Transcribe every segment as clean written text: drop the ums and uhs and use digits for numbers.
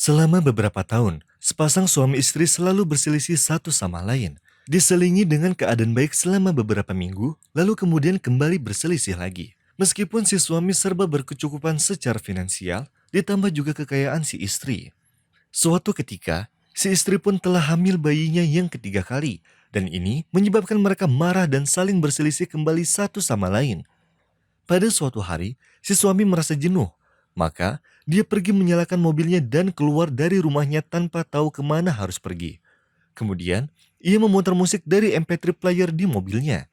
Selama beberapa tahun, sepasang suami istri selalu berselisih satu sama lain. Diselingi dengan keadaan baik selama beberapa minggu, lalu kemudian kembali berselisih lagi. Meskipun si suami serba berkecukupan secara finansial, ditambah juga kekayaan si istri. Suatu ketika, si istri pun telah hamil bayinya yang ketiga kali, dan ini menyebabkan mereka marah dan saling berselisih kembali satu sama lain. Pada suatu hari, si suami merasa jenuh. Maka, dia pergi menyalakan mobilnya dan keluar dari rumahnya tanpa tahu kemana harus pergi. Kemudian, ia memutar musik dari MP3 player di mobilnya.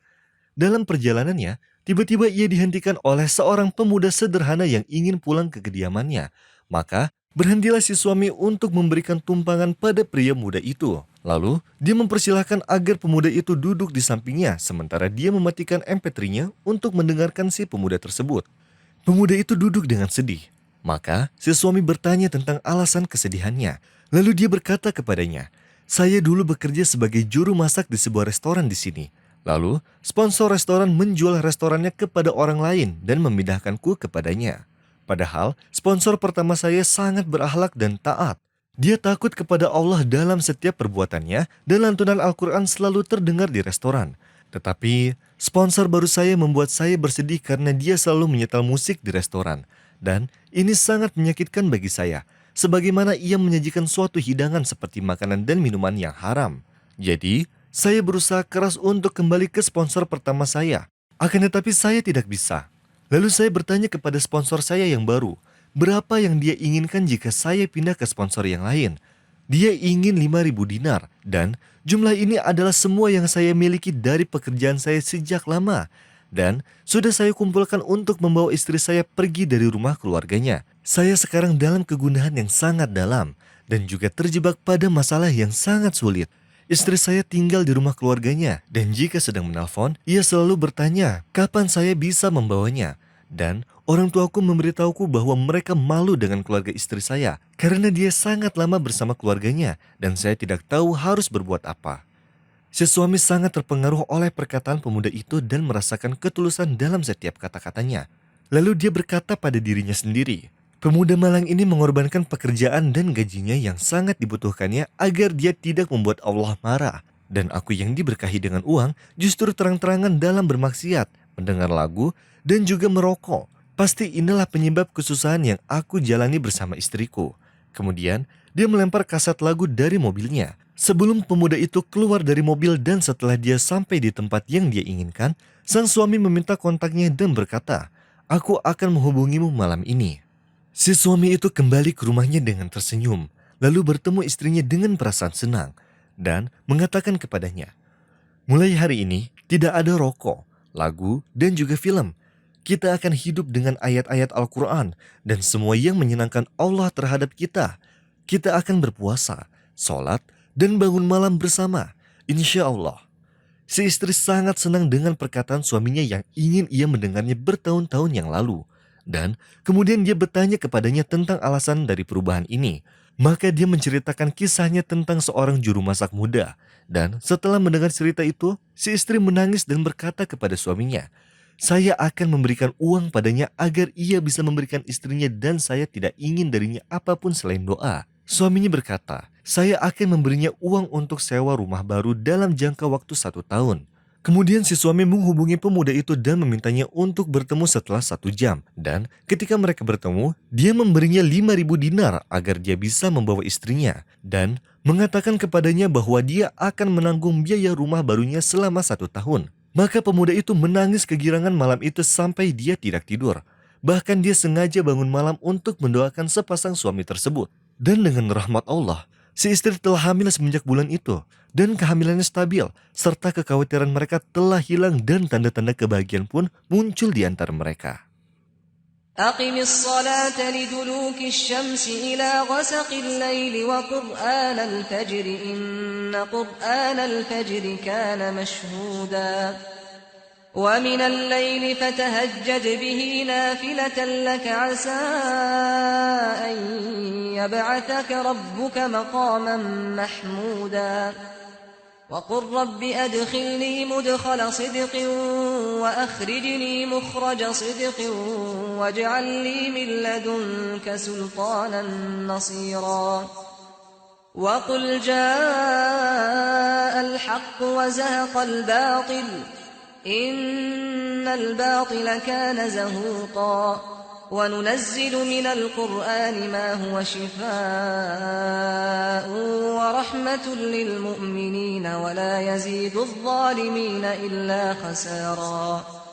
Dalam perjalanannya, tiba-tiba ia dihentikan oleh seorang pemuda sederhana yang ingin pulang ke kediamannya. Maka, berhentilah si suami untuk memberikan tumpangan pada pria muda itu. Lalu, dia mempersilahkan agar pemuda itu duduk di sampingnya, sementara dia mematikan MP3-nya untuk mendengarkan si pemuda tersebut. Pemuda itu duduk dengan sedih. Maka, si suami bertanya tentang alasan kesedihannya. Lalu dia berkata kepadanya, "Saya dulu bekerja sebagai juru masak di sebuah restoran di sini. Lalu, sponsor restoran menjual restorannya kepada orang lain dan memindahkanku kepadanya. Padahal, sponsor pertama saya sangat berakhlak dan taat. Dia takut kepada Allah dalam setiap perbuatannya dan lantunan Al-Quran selalu terdengar di restoran. Tetapi, sponsor baru saya membuat saya bersedih karena dia selalu menyetel musik di restoran. Dan ini sangat menyakitkan bagi saya, sebagaimana ia menyajikan suatu hidangan seperti makanan dan minuman yang haram. Jadi, saya berusaha keras untuk kembali ke sponsor pertama saya. Akan tetapi saya tidak bisa. Lalu saya bertanya kepada sponsor saya yang baru, berapa yang dia inginkan jika saya pindah ke sponsor yang lain. Dia ingin 5.000 dinar, dan jumlah ini adalah semua yang saya miliki dari pekerjaan saya sejak lama. Dan sudah saya kumpulkan untuk membawa istri saya pergi dari rumah keluarganya. Saya sekarang dalam kegundahan yang sangat dalam, dan juga terjebak pada masalah yang sangat sulit. Istri saya tinggal di rumah keluarganya, dan jika sedang menelpon, ia selalu bertanya kapan saya bisa membawanya. Dan orang tuaku memberitahuku bahwa mereka malu dengan keluarga istri saya karena dia sangat lama bersama keluarganya dan saya tidak tahu harus berbuat apa. Si suami sangat terpengaruh oleh perkataan pemuda itu dan merasakan ketulusan dalam setiap kata-katanya. Lalu dia berkata pada dirinya sendiri, pemuda malang ini mengorbankan pekerjaan dan gajinya yang sangat dibutuhkannya agar dia tidak membuat Allah marah. Dan aku yang diberkahi dengan uang justru terang-terangan dalam bermaksiat, mendengar lagu, dan juga merokok. Pasti inilah penyebab kesusahan yang aku jalani bersama istriku. Kemudian, dia melempar kaset lagu dari mobilnya. Sebelum pemuda itu keluar dari mobil dan setelah dia sampai di tempat yang dia inginkan, sang suami meminta kontaknya dan berkata, "Aku akan menghubungimu malam ini." Si suami itu kembali ke rumahnya dengan tersenyum, lalu bertemu istrinya dengan perasaan senang, dan mengatakan kepadanya, "Mulai hari ini, tidak ada rokok, lagu, dan juga film. Kita akan hidup dengan ayat-ayat Al-Quran dan semua yang menyenangkan Allah terhadap kita. Kita akan berpuasa, sholat, dan bangun malam bersama. Insya Allah." Si istri sangat senang dengan perkataan suaminya yang ingin ia mendengarnya bertahun-tahun yang lalu. Dan kemudian dia bertanya kepadanya tentang alasan dari perubahan ini. Maka dia menceritakan kisahnya tentang seorang juru masak muda. Dan setelah mendengar cerita itu, si istri menangis dan berkata kepada suaminya, "Saya akan memberikan uang padanya agar ia bisa memberikan istrinya dan saya tidak ingin darinya apapun selain doa." Suaminya berkata, "Saya akan memberinya uang untuk sewa rumah baru dalam jangka waktu 1 tahun." Kemudian si suami menghubungi pemuda itu dan memintanya untuk bertemu setelah 1 jam. Dan ketika mereka bertemu, dia memberinya 5.000 dinar agar dia bisa membawa istrinya. Dan mengatakan kepadanya bahwa dia akan menanggung biaya rumah barunya selama 1 tahun. Maka pemuda itu menangis kegirangan malam itu sampai dia tidak tidur. Bahkan dia sengaja bangun malam untuk mendoakan sepasang suami tersebut. Dan dengan rahmat Allah, si istri telah hamil semenjak bulan itu. Dan kehamilannya stabil, serta kekhawatiran mereka telah hilang dan tanda-tanda kebahagiaan pun muncul di antara mereka. أقم الصلاة لدلوك الشمس إلى غسق الليل وقرآن الفجر إن قرآن الفجر كان مشهودا ومن الليل فتهجد به نافلة لك عسى أن يبعثك ربك مقاما محمودا وقل رب أدخلني مدخل صدق وأخرجني مخرج صدق واجعل لي من لدنك سلطانا نصيرا وقل جاء الحق وزهق الباطل إن الباطل كان زهوقا وننزل من القرآن ما هو شفاء ورحمة للمؤمنين ولا يزيد الظالمين إلا خسارا